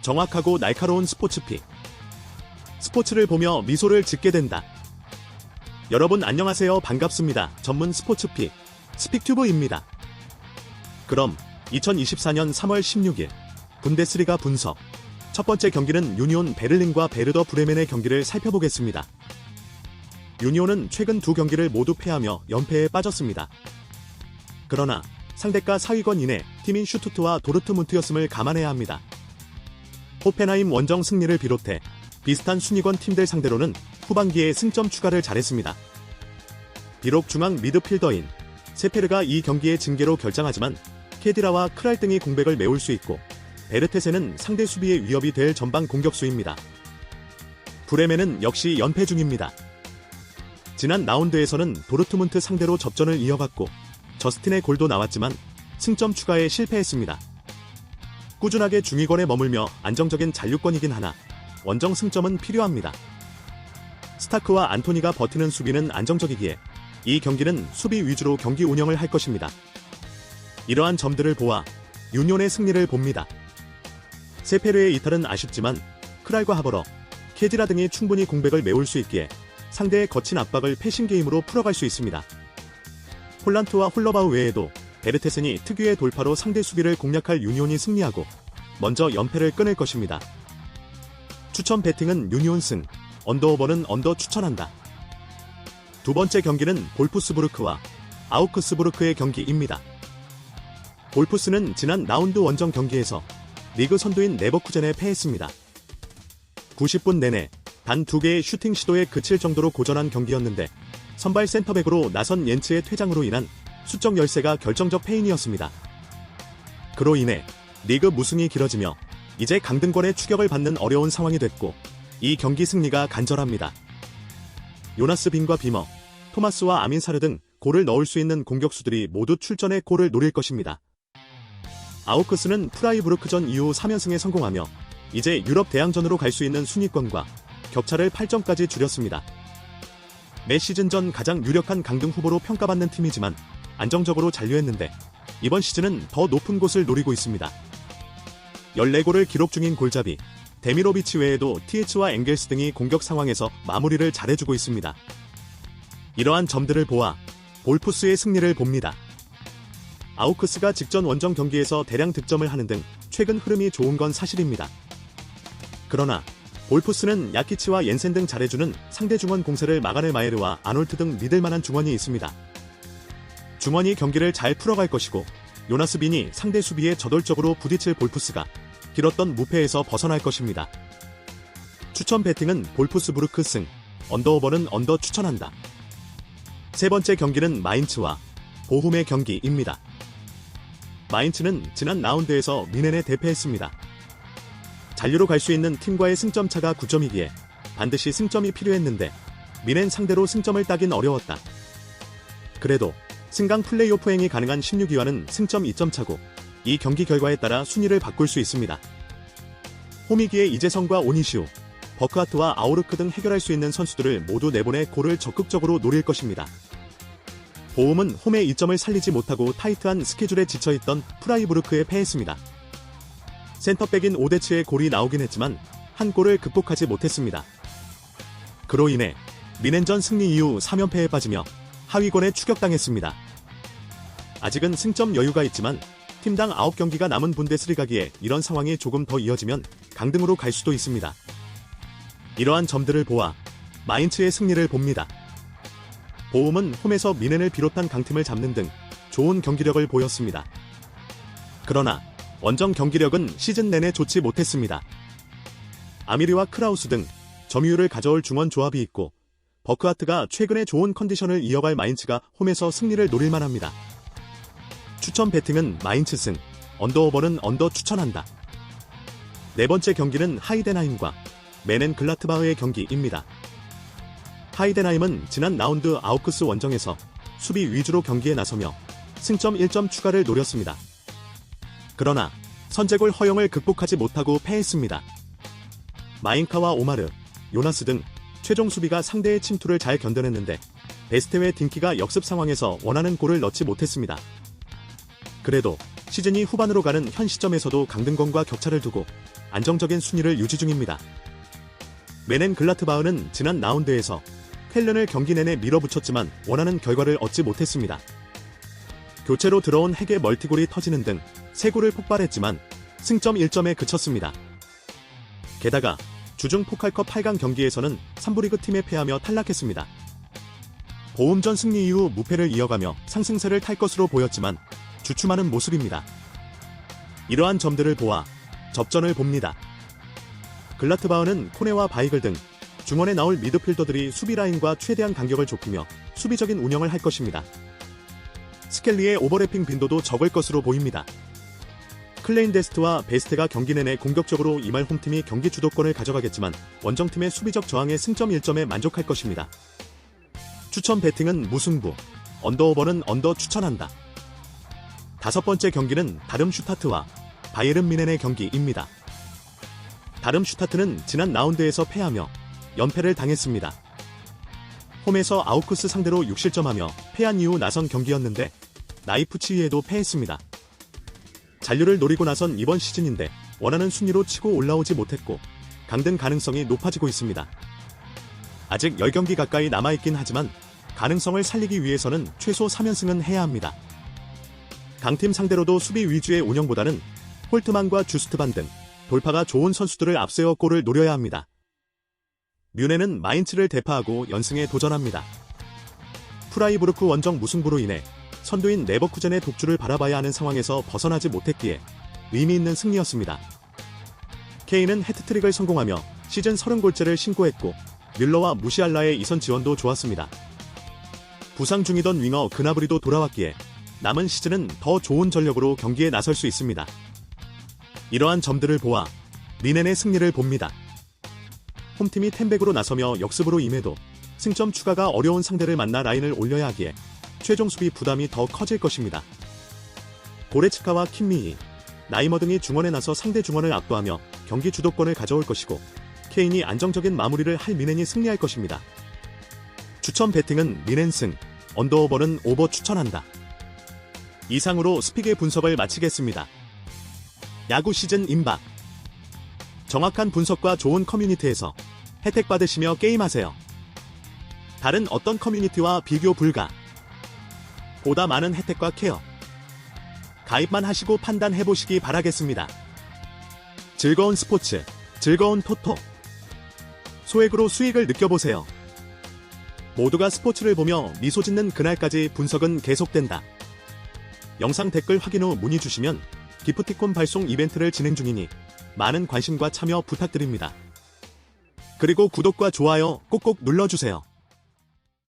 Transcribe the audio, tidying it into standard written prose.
정확하고 날카로운 스포츠픽. 스포츠를 보며 미소를 짓게 된다. 여러분 안녕하세요. 반갑습니다. 전문 스포츠픽 스픽튜브입니다. 그럼 2024년 3월 16일 분데스리가 분석. 첫 번째 경기는 유니온 베를린과 베르더 브레멘의 경기를 살펴보겠습니다. 유니온은 최근 두 경기를 모두 패하며 연패에 빠졌습니다. 그러나 상대가 4위권 이내 팀인 슈투트와 도르트문트였음을 감안해야 합니다. 호펜하임 원정 승리를 비롯해 비슷한 순위권 팀들 상대로는 후반기에 승점 추가를 잘했습니다. 비록 중앙 미드필더인 세페르가 이 경기의 징계로 결장하지만 케디라와 크랄 등이 공백을 메울 수 있고 베르테세는 상대 수비의 위협이 될 전방 공격수입니다. 브레멘은 역시 연패 중입니다. 지난 라운드에서는 도르트문트 상대로 접전을 이어갔고 저스틴의 골도 나왔지만 승점 추가에 실패했습니다. 꾸준하게 중위권에 머물며 안정적인 잔류권이긴 하나 원정 승점은 필요합니다. 스타크와 안토니가 버티는 수비는 안정적이기에 이 경기는 수비 위주로 경기 운영을 할 것입니다. 이러한 점들을 보아 유니온의 승리를 봅니다. 세페르의 이탈은 아쉽지만 크랄과 하버러, 케디라 등이 충분히 공백을 메울 수 있기에 상대의 거친 압박을 패싱 게임으로 풀어갈 수 있습니다. 홀란트와 홀러바우 외에도 베르테센이 특유의 돌파로 상대 수비를 공략할 유니온이 승리하고 먼저 연패를 끊을 것입니다. 추천 배팅은 유니온 승, 언더오버는 언더 추천한다. 두 번째 경기는 볼프스부르크와 아우크스부르크의 경기입니다. 볼프스는 지난 라운드 원정 경기에서 리그 선두인 레버쿠젠에 패했습니다. 90분 내내 단 2개의 슈팅 시도에 그칠 정도로 고전한 경기였는데 선발 센터백으로 나선 옌츠의 퇴장으로 인한 수적 열세가 결정적 패인이었습니다. 그로 인해 리그 무승이 길어지며 이제 강등권의 추격을 받는 어려운 상황이 됐고 이 경기 승리가 간절합니다. 요나스 빈과 비머, 토마스와 아민사르 등 골을 넣을 수 있는 공격수들이 모두 출전해 골을 노릴 것입니다. 아우크스는 프라이부르크전 이후 3연승에 성공하며 이제 유럽 대항전으로 갈 수 있는 순위권과 격차를 8점까지 줄였습니다. 매 시즌 전 가장 유력한 강등 후보로 평가받는 팀이지만 안정적으로 잔류했는데 이번 시즌은 더 높은 곳을 노리고 있습니다. 14골을 기록 중인 골잡이 데미로비치 외에도 TH와 엥겔스 등이 공격 상황에서 마무리를 잘해주고 있습니다. 이러한 점들을 보아 볼프스의 승리를 봅니다. 아우크스가 직전 원정 경기에서 대량 득점을 하는 등 최근 흐름이 좋은 건 사실입니다. 그러나 볼프스는 야키치와 옌센 등 잘해주는 상대 중원 공세를 막아낼 마에르와 아놀트 등 믿을만한 중원이 있습니다. 중원이 경기를 잘 풀어갈 것이고 요나스 빈이 상대 수비에 저돌적으로 부딪힐 볼프스가 길었던 무패에서 벗어날 것입니다. 추천 배팅은 볼프스부르크 승, 언더오버는 언더 추천한다. 세 번째 경기는 마인츠와 보훔의 경기입니다. 마인츠는 지난 라운드에서 미넨에 대패했습니다. 잔류로 갈 수 있는 팀과의 승점 차가 9점이기에 반드시 승점이 필요했는데 미넨 상대로 승점을 따긴 어려웠다. 그래도 승강 플레이오프행이 가능한 16위와는 승점 2점 차고 이 경기 결과에 따라 순위를 바꿀 수 있습니다. 홈이기에 이재성과 오니시우, 버크하트와 아우르크 등 해결할 수 있는 선수들을 모두 내보내 골을 적극적으로 노릴 것입니다. 보움은 홈의 이점을 살리지 못하고 타이트한 스케줄에 지쳐있던 프라이부르크에 패했습니다. 센터백인 오데츠의 골이 나오긴 했지만 한 골을 극복하지 못했습니다. 그로 인해 미넨전 승리 이후 3연패에 빠지며 하위권에 추격당했습니다. 아직은 승점 여유가 있지만 팀당 9경기가 남은 분데스리가기에 이런 상황이 조금 더 이어지면 강등으로 갈 수도 있습니다. 이러한 점들을 보아 마인츠의 승리를 봅니다. 보움은 홈에서 미넨을 비롯한 강팀을 잡는 등 좋은 경기력을 보였습니다. 그러나 원정 경기력은 시즌 내내 좋지 못했습니다. 아미리와 크라우스 등 점유율을 가져올 중원 조합이 있고 버크하트가 최근에 좋은 컨디션을 이어갈 마인츠가 홈에서 승리를 노릴만합니다. 추천 배팅은 마인츠 승, 언더오버는 언더 추천한다. 네 번째 경기는 하이덴하임과 메넨글라트바흐의 경기입니다. 하이덴하임은 지난 라운드 아우크스 원정에서 수비 위주로 경기에 나서며 승점 1점 추가를 노렸습니다. 그러나 선제골 허용을 극복하지 못하고 패했습니다. 마인카와 오마르, 요나스 등 최종 수비가 상대의 침투를 잘 견뎌냈는데 베스테웨 딩키가 역습 상황에서 원하는 골을 넣지 못했습니다. 그래도 시즌이 후반으로 가는 현 시점에서도 강등권과 격차를 두고 안정적인 순위를 유지 중입니다. 메넨글라트바흐는 지난 라운드에서 쾰른을 경기 내내 밀어붙였지만 원하는 결과를 얻지 못했습니다. 교체로 들어온 핵의 멀티골이 터지는 등 3골을 폭발했지만 승점 1점에 그쳤습니다. 게다가 주중 포칼컵 8강 경기에서는 3부 리그 팀에 패하며 탈락했습니다. 보움전 승리 이후 무패를 이어가며 상승세를 탈 것으로 보였지만 주춤하는 모습입니다. 이러한 점들을 보아 접전을 봅니다. 글라트바흐는 코네와 바이글 등 중원에 나올 미드필더들이 수비 라인과 최대한 간격을 좁히며 수비적인 운영을 할 것입니다. 스켈리의 오버래핑 빈도도 적을 것으로 보입니다. 클레인데스트와 베스트가 경기 내내 공격적으로 임할 홈팀이 경기 주도권을 가져가겠지만 원정팀의 수비적 저항에 승점 1점에 만족할 것입니다. 추천 배팅은 무승부, 언더오버는 언더 추천한다. 5번째 경기는 다름슈타트와 바이에른 뮌헨의 경기입니다. 다름슈타트는 지난 라운드에서 패하며 연패를 당했습니다. 홈에서 아우크스 상대로 6실점하며 패한 이후 나선 경기였는데 나이프치히에도 패했습니다. 잔류를 노리고 나선 이번 시즌인데 원하는 순위로 치고 올라오지 못했고 강등 가능성이 높아지고 있습니다. 아직 10경기 가까이 남아있긴 하지만 가능성을 살리기 위해서는 최소 3연승은 해야 합니다. 강팀 상대로도 수비 위주의 운영보다는 홀트만과 주스트반 등 돌파가 좋은 선수들을 앞세워 골을 노려야 합니다. 뮌헨은 마인츠를 대파하고 연승에 도전합니다. 프라이부르크 원정 무승부로 인해 선두인 레버쿠젠의 독주를 바라봐야 하는 상황에서 벗어나지 못했기에 의미 있는 승리였습니다. 케인은 해트트릭을 성공하며 시즌 30골째를 신고했고 뮬러와 무시알라의 이선 지원도 좋았습니다. 부상 중이던 윙어 그나브리도 돌아왔기에 남은 시즌은 더 좋은 전력으로 경기에 나설 수 있습니다. 이러한 점들을 보아 뮌헨의 승리를 봅니다. 홈팀이 템백으로 나서며 역습으로 임해도 승점 추가가 어려운 상대를 만나 라인을 올려야 하기에 최종 수비 부담이 더 커질 것입니다. 고레츠카와 킴미히, 나이머 등이 중원에 나서 상대 중원을 압도하며 경기 주도권을 가져올 것이고 케인이 안정적인 마무리를 할 뮌헨이 승리할 것입니다. 추천 배팅은 뮌헨 승, 언더오버는 오버 추천한다. 이상으로 스픽의 분석을 마치겠습니다. 야구 시즌 임박. 정확한 분석과 좋은 커뮤니티에서 혜택 받으시며 게임하세요. 다른 어떤 커뮤니티와 비교 불가. 보다 많은 혜택과 케어. 가입만 하시고 판단해보시기 바라겠습니다. 즐거운 스포츠, 즐거운 토토. 소액으로 수익을 느껴보세요. 모두가 스포츠를 보며 미소 짓는 그날까지 분석은 계속된다. 영상 댓글 확인 후 문의 주시면 기프티콘 발송 이벤트를 진행 중이니 많은 관심과 참여 부탁드립니다. 그리고 구독과 좋아요 꼭꼭 눌러주세요.